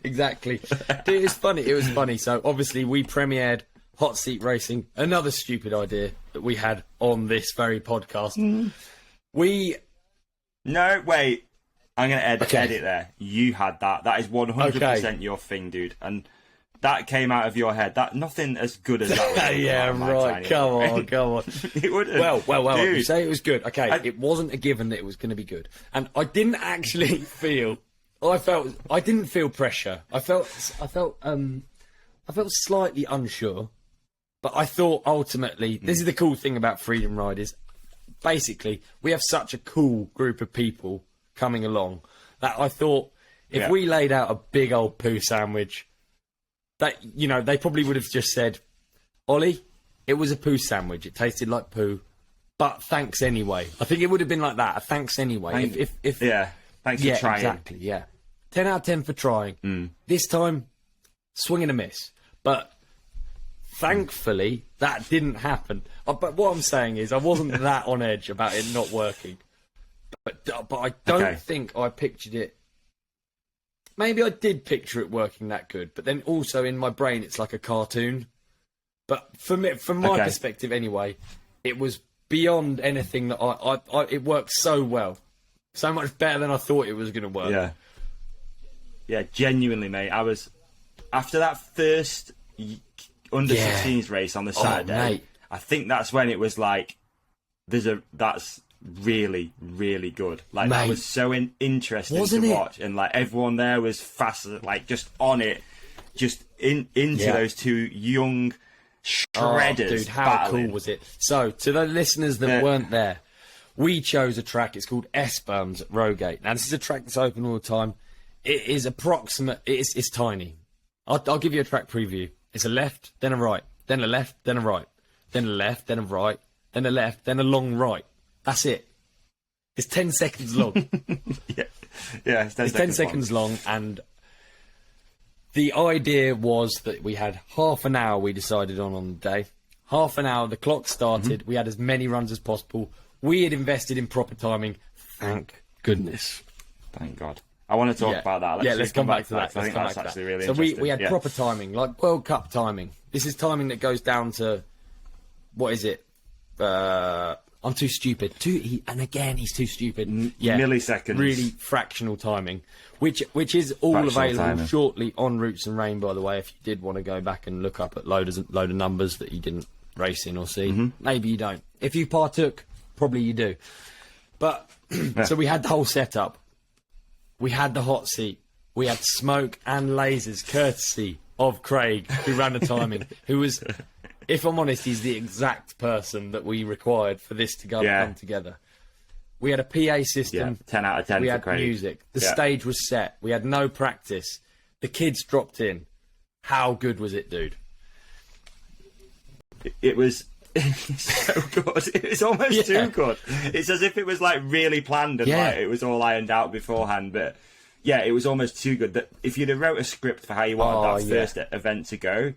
exactly. Dude, it's funny. It was funny. So obviously we premiered Hot Seat Racing, another stupid idea that we had on this very podcast. No, wait. I'm going to edit there. You had that. That is 100% your thing, dude. And that came out of your head. That nothing as good as that. Yeah, right. Come on. It wouldn't. Well. You say it was good. Okay, it wasn't a given that it was going to be good, and I didn't actually feel. I didn't feel pressure. I felt slightly unsure, but I thought ultimately this is the cool thing about Freedom Riders. Basically, we have such a cool group of people coming along that I thought if we laid out a big old poo sandwich. That, you know, they probably would have just said, Ollie, it was a poo sandwich. It tasted like poo, but thanks anyway. I think it would have been like that. A thanks anyway. Thanks for trying. Exactly, yeah. 10 out of 10 for trying. This time, swing and a miss. But thankfully, that didn't happen. But what I'm saying is I wasn't that on edge about it not working. But I don't think I pictured it. Maybe I did picture it working that good, but then also in my brain it's like a cartoon. But for me, from my perspective anyway, it was beyond anything that it worked so well. So much better than I thought it was going to work. Yeah, genuinely, mate. I was... After that first under-16s race on the Saturday, I think that's when it was like, that's really, really good. Like, that was so interesting to watch, and like everyone there was fast, like just on it, just into those two young shredders. Dude, how battling. cool was it? So, to the listeners that weren't there, we chose a track. It's called Esperance at Rogate. Now, this is a track that's open all the time. It is approximate. It's tiny. I'll give you a track preview. It's a left, then a right, then a left, then a right, then a left, then a right, then a left, then a long right. That's it. It's 10 seconds long. It's 10 seconds long, and the idea was that we had half an hour we decided on the day. Half an hour, the clock started, we had as many runs as possible. We had invested in proper timing. Thank goodness. Thank God. I want to talk about that. Let's come back to that. I think that's actually really so interesting. we had proper timing, like World Cup timing. This is timing that goes down to, what is it? I'm too stupid. And again, he's too stupid. Milliseconds. Really fractional timing, which is all Fractional available timing. shortly on Roots and Rain, by the way, if you did want to go back and look up at load of numbers that you didn't race in or see. Maybe you don't. If you partook, probably you do. But, so we had the whole setup. We had the hot seat. We had smoke and lasers, courtesy of Craig, who ran the timing, who was... If I'm honest, he's the exact person that we required for this to come together. We had a PA system. 10 out of 10 We for had Craig. music. The stage was set. We had no practice. The kids dropped in. How good was it, dude? It was so good. It was almost too good. It's as if it was like really planned and like it was all ironed out beforehand. But yeah, it was almost too good. That if you'd have wrote a script for how you wanted that first event to go,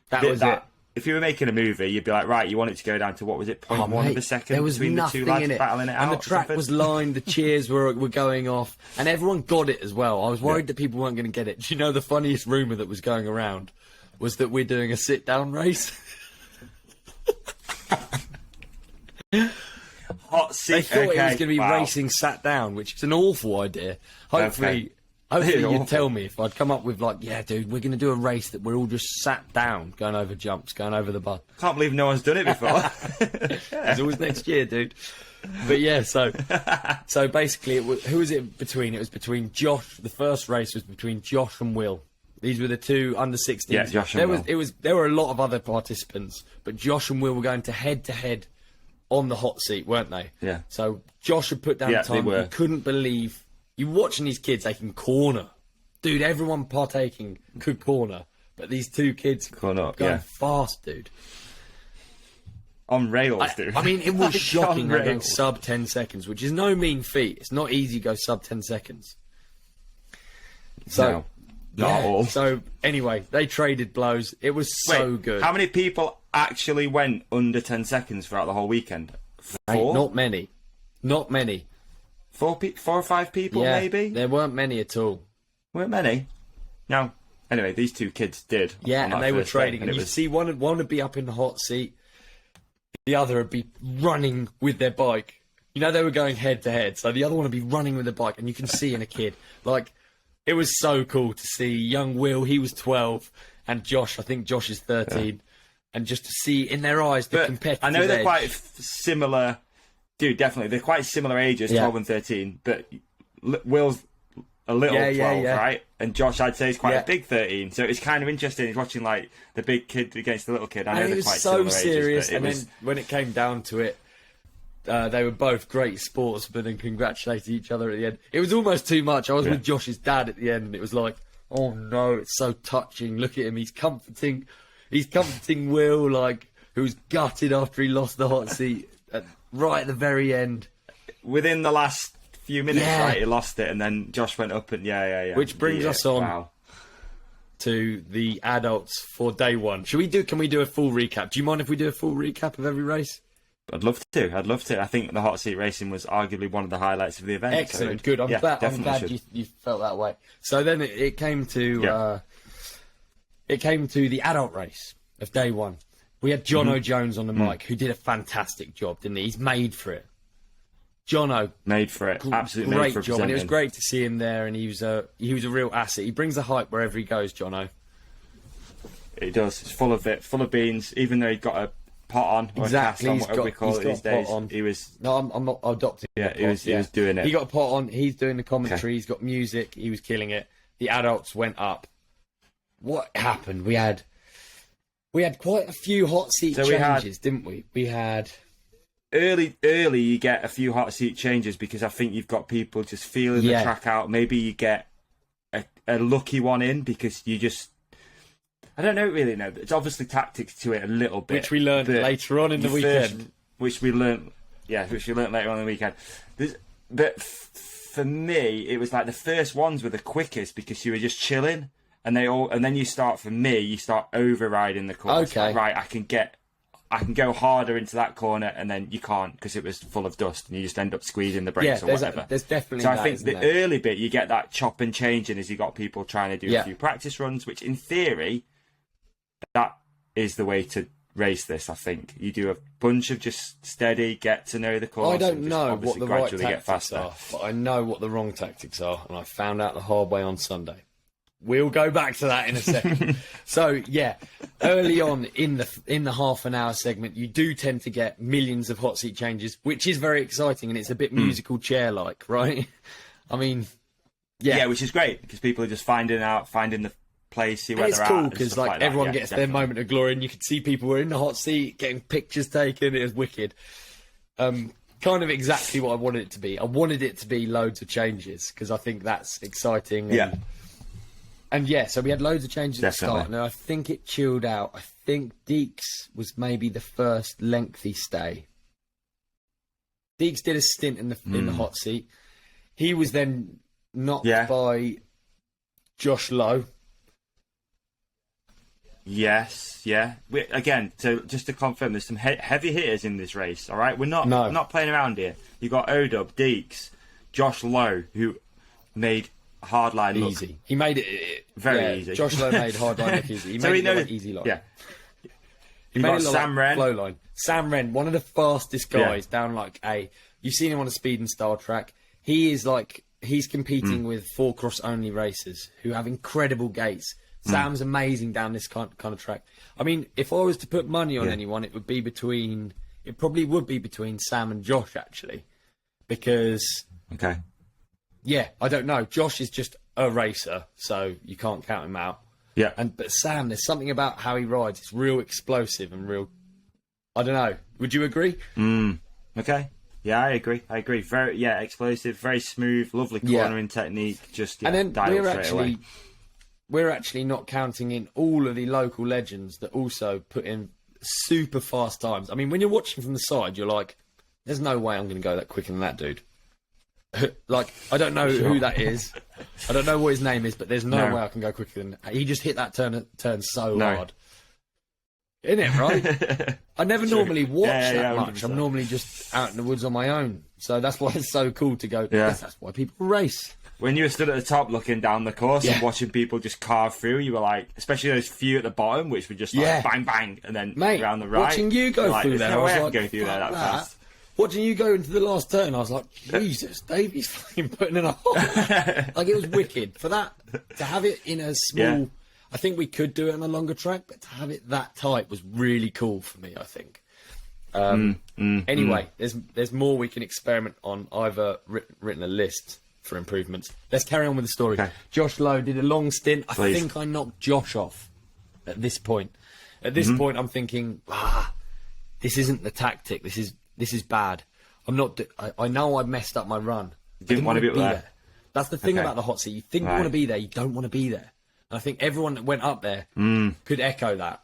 that was it. If you were making a movie, you'd be like, right, you want it to go down to, what was it, 0.1 of a second there was between the two lads battling it out. And the track was lined, the cheers were going off, and everyone got it as well. I was worried that people weren't going to get it. Do you know the funniest rumour that was going around was that we're doing a sit-down race? Hot seat. They thought it was going to be racing sat down, which is an awful idea. Hopefully you'd tell me if I'd come up with like, yeah, dude, we're going to do a race that we're all just sat down, going over jumps, going over the bar. Can't believe no one's done it before. It's always next year, dude. But yeah, so basically, who was it between? It was between Josh. The first race was between Josh and Will. These were the two under 16s. Yeah, Josh and Will. There were a lot of other participants, but Josh and Will were going to head on the hot seat, weren't they? Yeah. So Josh had put down the time. You couldn't believe. You watching these kids, they can corner. Dude, everyone partaking could corner. But these two kids going fast, dude. On rails, dude. I mean, it was shocking. They're going sub 10 seconds, which is no mean feat. It's not easy to go sub 10 seconds. So, not all. So, anyway, they traded blows. It was so good. How many people actually went under 10 seconds throughout the whole weekend? 4? Not many. Not many. 4 or 5 people, maybe? There weren't many at all. Weren't many? Now, Anyway, these two kids did. Yeah, on and that they were first day, trading. And you see one would be up in the hot seat, the other would be running with their bike. You know, they were going head to head, so the other one would be running with the bike, and you can see in a kid, like, it was so cool to see young Will, he was 12, and Josh, I think Josh is 13, and just to see in their eyes the competitive I know they're edge. quite similar, dude, definitely, they're quite similar ages, 12 and 13, but Will's a little 12, right? And Josh, I'd say, is quite a big 13, so it's kind of interesting. He's watching, like, the big kid against the little kid. I know they're quite similar serious, ages, but then when it came down to it, they were both great sportsmen and congratulated each other at the end. It was almost too much. I was with Josh's dad at the end, and it was like, oh no, it's so touching. Look at him. He's comforting Will, like, who's gutted after he lost the hot seat right at the very end. Within the last few minutes, right, he lost it, and then Josh went up and Which brings us on to the adults for day one. Can we do a full recap? Do you mind if we do a full recap of every race? I'd love to. I think the hot seat racing was arguably one of the highlights of the event. Excellent, good. I'm glad you felt that way. So then it came to the adult race of day one. We had Jono Jones on the mic, who did a fantastic job, didn't he? He's made for it. Jono made for it, absolutely great made for job, and it was great to see him there. And he was a real asset. He brings the hype wherever he goes, Jono. He does. It's full of beans. Even though he got a pot on, or exactly, a cast on, whatever we call it these days. He was. No, I'm not adopting. Yeah, he was doing it. He got a pot on. He's doing the commentary. He's got music. He was killing it. The adults went up. What happened? We had quite a few hot seat changes, didn't we? We had. Early, you get a few hot seat changes because I think you've got people just feeling the track out. Maybe you get a lucky one in because you just... I don't really know. There's obviously tactics to it a little bit. Which we learned later on in the weekend. Which we learned later on in the weekend. But for me, it was like the first ones were the quickest because you were just chilling. And then you start overriding the course. Okay. Like, right, I can go harder into that corner, and then you can't because it was full of dust, and you just end up squeezing the brakes or whatever. There's definitely. So I think the early bit you get that chop and changing as you got people trying to do a few practice runs, which in theory, that is the way to race this. I think you do a bunch of just steady, get to know the course. I don't know what the right tactics tactics are, but I know what the wrong tactics are, and I found out the hard way on Sunday. We'll go back to that in a second. So, early on in the half an hour segment, you do tend to get millions of hot seat changes, which is very exciting, and it's a bit musical chair-like, right? I mean, which is great, because people are just finding the place, see where they're at. It's cool, because everyone gets their moment of glory, and you could see people were in the hot seat, getting pictures taken. It was wicked. Kind of exactly what I wanted it to be. I wanted it to be loads of changes, because I think that's exciting. And so we had loads of changes at the start, and I think it chilled out. I think Deeks was maybe the first lengthy stay. Deeks did a stint in the hot seat. He was then knocked by Josh Lowe. Yes, again, so just to confirm, there's some heavy hitters in this race, all right? We're not playing around here. You got Odub, Deeks, Josh Lowe, who made hardline easy. Look. He made it very easy. Josh Lowe made hardline look easy. He made it look easy line. Yeah. He made it look Sam Wren. Flow line. Sam Wren, one of the fastest guys down like A. You've seen him on a speed and style track. He's competing with 4-cross only racers who have incredible gaits. Sam's amazing down this kind of track. I mean, if I was to put money on anyone, it probably would be between Sam and Josh, actually, because I don't know. Josh is just a racer, so you can't count him out. Yeah. But Sam, there's something about how he rides. It's real explosive and real. I don't know. Would you agree? Okay. Yeah, I agree. Very explosive, very smooth, lovely cornering technique. Just and then away. We're actually not counting in all of the local legends that also put in super fast times. I mean, when you're watching from the side, you're like, "There's no way I'm going to go that quicker than that dude." Like, I don't know who that is. I don't know what his name is, but there's no way I can go quicker than that. He just hit that turn so hard. Isn't it, right? I never normally watch that much. 100%. I'm normally just out in the woods on my own. So that's why it's so cool to go. That's why people race. when you were stood at the top looking down the course and watching people just carve through, you were like, especially those few at the bottom, which were just like bang, bang, and then around the right. Watching you go through there, I was like, go through there that fast. Watching you go into the last turn, I was like, Jesus, Davey's fucking putting in a hole. Like, it was wicked. For that, to have it in a small... I think we could do it on a longer track, but to have it that tight was really cool for me, I think. Anyway, there's more we can experiment on. I've written a list for improvements. Let's carry on with the story. Okay. Josh Lowe did a long stint. I think I knocked Josh off at this point. At this point, I'm thinking, this isn't the tactic. This is bad. I'm not. I know I messed up my run. Didn't want to be there. That's the thing about the hot seat. You think you want to be there, you don't want to be there. And I think everyone that went up there could echo that.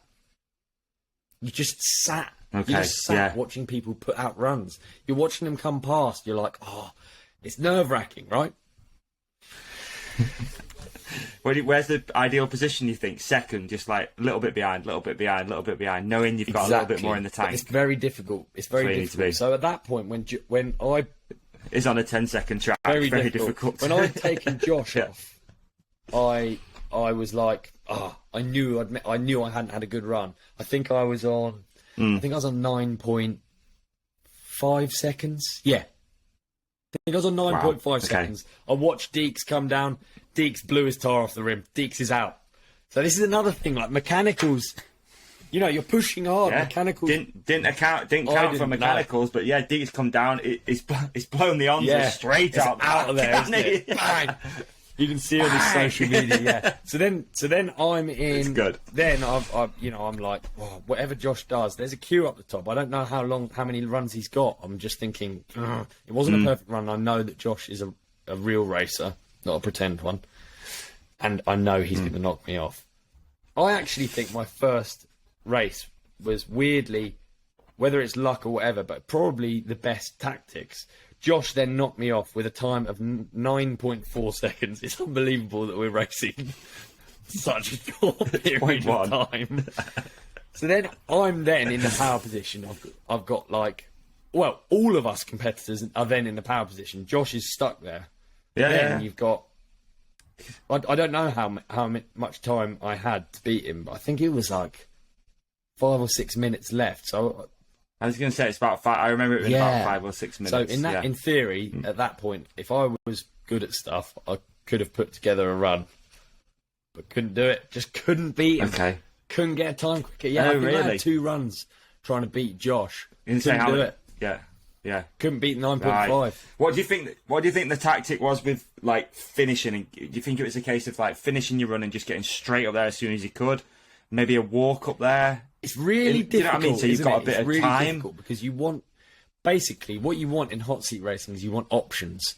You just sat. You just sat watching people put out runs. You're watching them come past. You're like, oh, it's nerve-wracking, right? Where's the ideal position, you think? Second, just like a little bit behind, knowing you've got a little bit more in the tank. It's very difficult. It's very difficult. So at that point, when I... It's on a 10-second track. Very difficult. When I'd taken Josh off, I was like, I knew I hadn't had a good run. I think I was on 9.5 seconds. Yeah. I think I was on 9.5 seconds. I watched Deeks come down. Deeks blew his tyre off the rim. Deeks is out. So this is another thing, like mechanicals. You know, you're pushing hard. Yeah. Mechanicals didn't count for mechanicals, but Deeks come down. It's blown the Onza straight out of there. Isn't it? Bang. You can see on his social media, So then I'm in. It's good. Then I'm like, whatever Josh does, there's a queue up the top. I don't know how many runs he's got. I'm just thinking, it wasn't a perfect run. I know that Josh is a real racer, not a pretend one, and I know he's going to knock me off. I actually think my first race was weirdly, whether it's luck or whatever, but probably the best tactics. Josh then knocked me off with a time of 9.4 seconds. It's unbelievable that we're racing such a short period of time. So then I'm in the power position. I've got all of us competitors are then in the power position. Josh is stuck there. And you've got... I don't know how much time I had to beat him, but I think it was like 5 or 6 minutes left. So... I was going to say it's about 5. I remember it was about 5 or 6 minutes. So in theory, at that point, if I was good at stuff, I could have put together a run, but couldn't do it. Just couldn't beat him. Okay. Couldn't get a time quicker. Yeah, I had 2 runs trying to beat Josh. Couldn't do it. Yeah. Couldn't beat 9.5. Right. What do you think the tactic was with like finishing? Do you think it was a case of like finishing your run and just getting straight up there as soon as you could? Maybe a walk up there. It's really difficult. You know what I mean? So you've got a bit of time. Difficult because you want, basically, what you want in hot seat racing is you want options.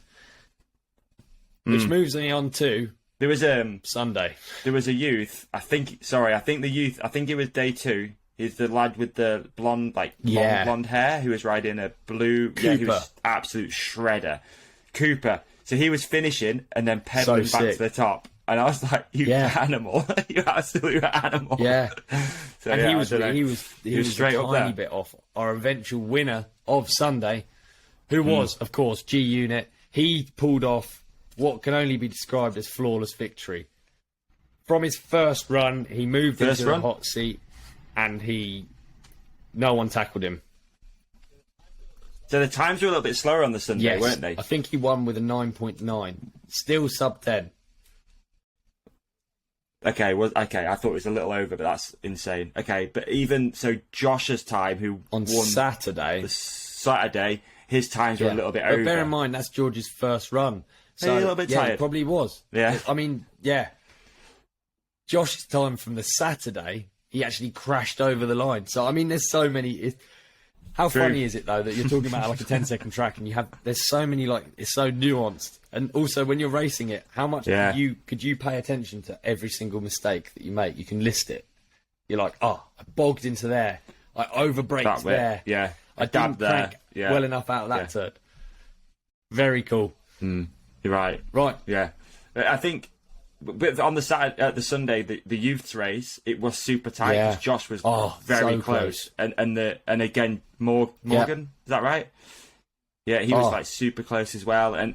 Which moves me on to there was Sunday. There was a youth. I think it was day 2. He's the lad with the blonde hair who was riding a blue. Cooper. Yeah, he was absolute shredder. Cooper. So he was finishing and then pedaling back to the top. And I was like, "You animal! You absolute animal!" Yeah. So, and he was straight a up there. tiny bit off our eventual winner of Sunday, who was, of course, G Unit. He pulled off what can only be described as flawless victory. From his first run, he moved into the hot seat, and no one tackled him. So the times were a little bit slower on the Sunday, weren't they? I think he won with a 9.9, still sub 10. Okay, I thought it was a little over, but that's insane. Okay, but even so, Josh's time, who on won Saturday, his times were a little bit over. But bear in mind, that's George's first run, so a little bit tired. It probably was. Yeah, I mean, Josh's time from the Saturday, he actually crashed over the line. So I mean, there's so many. How funny is it though that you're talking about like a 10-second track and there's so many it's so nuanced, and also when you're racing it, how much could you pay attention to every single mistake that you make? You can list it. You're like, I bogged into there, I overbraked there, I didn't crank well enough out of that turn. Very cool. You're right. Yeah, I think. But on the Sunday, the youths race, it was super tight because Josh was very so close. And again, Morgan, is that right? Yeah, he was like super close as well. And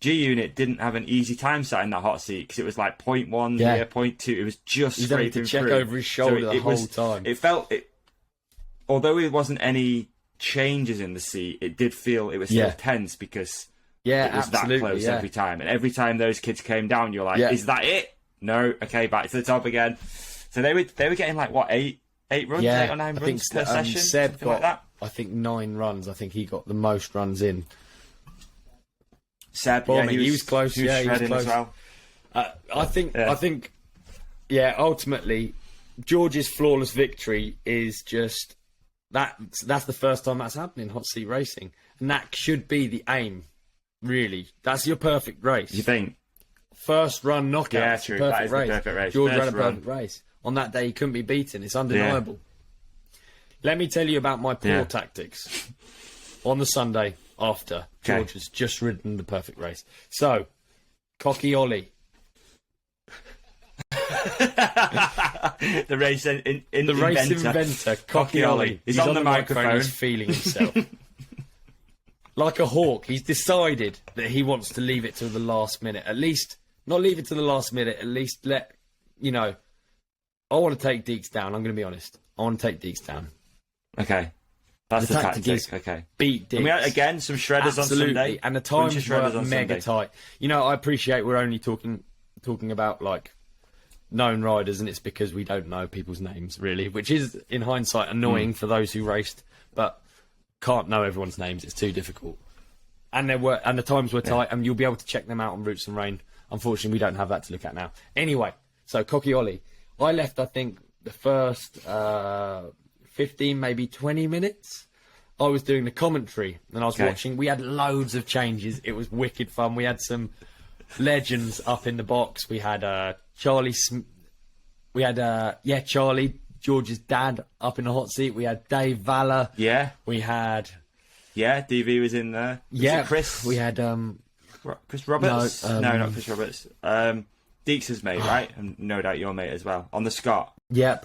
G Unit didn't have an easy time sat in that hot seat because it was like 0.1 here, 0.2. It was just He's having to check over his shoulder the whole time. It felt, although it wasn't any changes in the seat, it did feel it was still tense because it was that close every time. And every time those kids came down, you're like, is that it? No. Okay, back to the top again. So they were getting like, what, 8 runs, 8 or 9 runs per session? Seb got, like that. I think, 9 runs. I think he got the most runs in. Seb, he was close. He was close as well. I think, ultimately, George's flawless victory is just that's the first time that's happened in hot seat racing, and that should be the aim. Really, that's your perfect race. You think? First run knockout. Yeah, true. That is the perfect race. George ran a perfect race. On that day, he couldn't be beaten. It's undeniable. Yeah. Let me tell you about my poor tactics on the Sunday after George has just ridden the perfect race. So, Cocky Ollie. The race inventor, Cocky Ollie. He's on the microphone. He's feeling himself. Like a hawk, he's decided that he wants to leave it to the last minute. At least, not leave it to the last minute, at least let, I want to take Deeks down. I'm going to be honest. I want to take Deeks down. Okay. That's the tactic. Okay. Beat Deeks. And we had, again, some shredders on Sunday. And the times were mega tight. I appreciate we're only talking about, like, known riders, and it's because we don't know people's names, really, which is, in hindsight, annoying for those who raced, but can't know everyone's names. It's too difficult. And the times were tight, and you'll be able to check them out on Roots and Rain. Unfortunately, we don't have that to look at now. Anyway, so Cocky Ollie. I left, I think, the first 15, maybe 20 minutes. I was doing the commentary, and I was watching. We had loads of changes. It was wicked fun. We had some legends up in the box. We had Charlie. We had Charlie, George's dad, up in the hot seat. We had Dave Valor. Yeah. We had. Yeah, DV was in there. Chris. We had Chris Roberts. No, not Chris Roberts. Deeks' mate, right? And no doubt your mate as well on the Scott. Yep.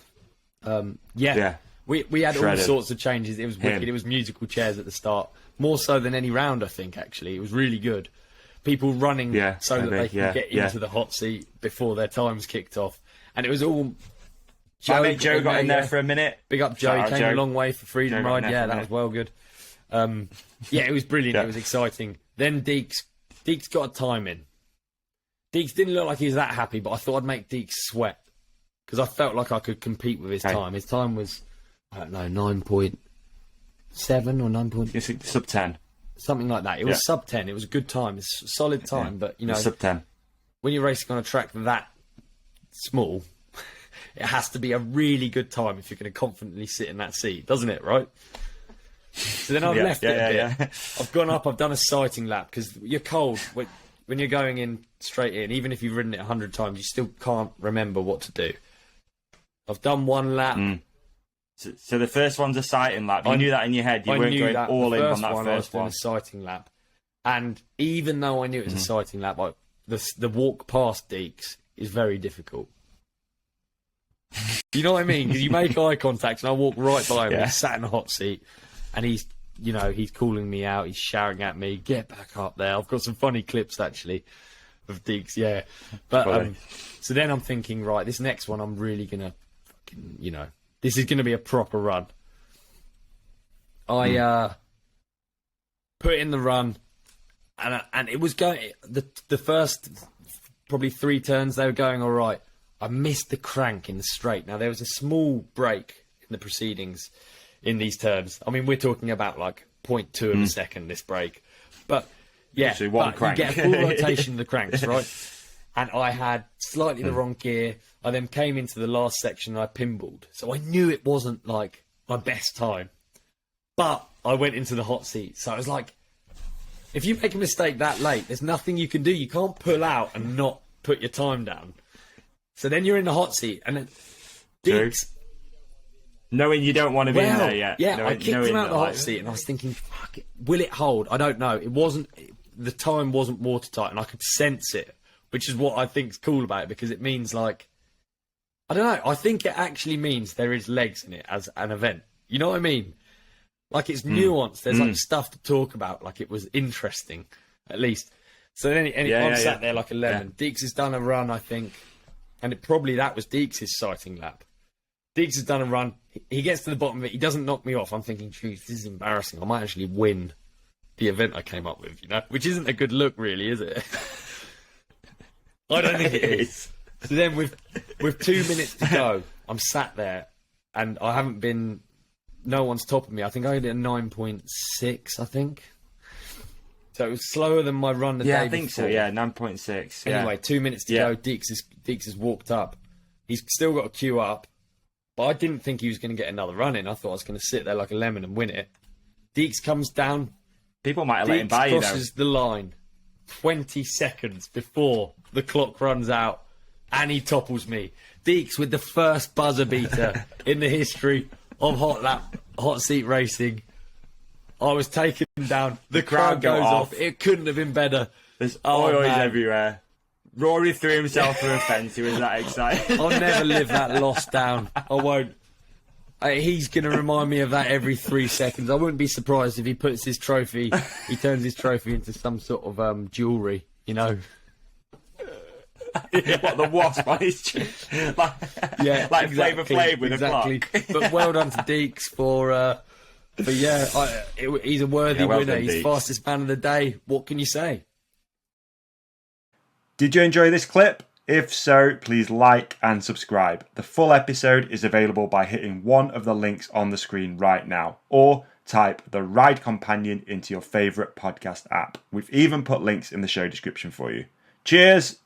Yeah. We had Shredded. all sorts of changes. It was wicked. It was musical chairs at the start, more so than any round, I think. Actually, it was really good. People running so that they can get into the hot seat before their times kicked off, and it was all. My mate Joe got in there for a minute. Big up Joe. He came a long way for Freedom Ride. Yeah, that was well good. It was brilliant. It was exciting. Then Deeks got a time in. Deeks didn't look like he was that happy, but I thought I'd make Deeks sweat because I felt like I could compete with his time. His time was, I don't know, 9.7 or 9. Sub 10. Something like that. It was sub 10. It was a good time. It's a solid time, but sub 10. When you're racing on a track that small, it has to be a really good time if you're going to confidently sit in that seat, doesn't it? Right. So then I've left it a bit. Yeah. I've gone up. I've done a sighting lap because you're cold when you're going in straight in. Even if you've ridden it 100 times, you still can't remember what to do. I've done one lap. So the first one's a sighting lap. You knew that in your head. You weren't going all in on that first one. I was doing a sighting lap, and even though I knew it was a sighting lap, the walk past Deeks is very difficult. You know what I mean? Because you make eye contact, and I walk right by him. He's sat in a hot seat, and he's calling me out. He's shouting at me, "Get back up there!" I've got some funny clips actually of Deeks. Yeah, but so then I'm thinking, right, this next one, I'm really gonna, this is going to be a proper run. I put in the run, and it was going. The first probably 3 turns they were going all right. I missed the crank in the straight. Now there was a small break in the proceedings in these turns. I mean, we're talking about like 0.2 of a second this break, but actually one crank. You get a full rotation of the cranks, right? And I had slightly the wrong gear. I then came into the last section and I pinballed. So I knew it wasn't like my best time. But I went into the hot seat. So I was like, if you make a mistake that late, there's nothing you can do. You can't pull out and not put your time down. So then you're in the hot seat. And then Deeks, knowing you don't want to be in there yet. Yeah, I kicked him out of the hot seat and I was thinking, fuck it, will it hold? I don't know. The time wasn't watertight and I could sense it, which is what I think's cool about it because it means like, I don't know. I think it actually means there is legs in it as an event. You know what I mean? Like it's nuanced. There's like stuff to talk about. Like it was interesting, at least. So then I'm sat there like a lemon. Yeah. Deeks has done a run, I think, and that was Deeks' sighting lap. Deeks has done a run. He gets to the bottom of it. He doesn't knock me off. I'm thinking, geez, this is embarrassing. I might actually win the event I came up with, which isn't a good look, really, is it? I don't think it is. So then with 2 minutes to go, I'm sat there, and I haven't been... No one's topping me. I think I did a 9.6, I think. So it was slower than my run the day before. Yeah, I think so, 9.6. Anyway, 2 minutes to go. Deeks has walked up. He's still got a queue up, but I didn't think he was going to get another run in. I thought I was going to sit there like a lemon and win it. Deeks comes down. People might have let him by you, though. Crosses the line 20 seconds before the clock runs out, and he topples me. Deeks with the first buzzer beater in the history of hot seat racing. I was taken down. The crowd goes off. It couldn't have been better. There's oils everywhere. Rory threw himself through a fence. He was that excited. I'll never live that loss down. I won't. He's going to remind me of that every 3 seconds. I wouldn't be surprised if he turns his trophy into some sort of jewellery, What, the wasp on his chin? Like exactly, Flavor Flav with a clock. But well done to Deeks for he's a worthy winner. Done, he's fastest man of the day. What can you say? Did you enjoy this clip? If so, please like and subscribe. The full episode is available by hitting one of the links on the screen right now, or type The Ride Companion into your favourite podcast app. We've even put links in the show description for you. Cheers!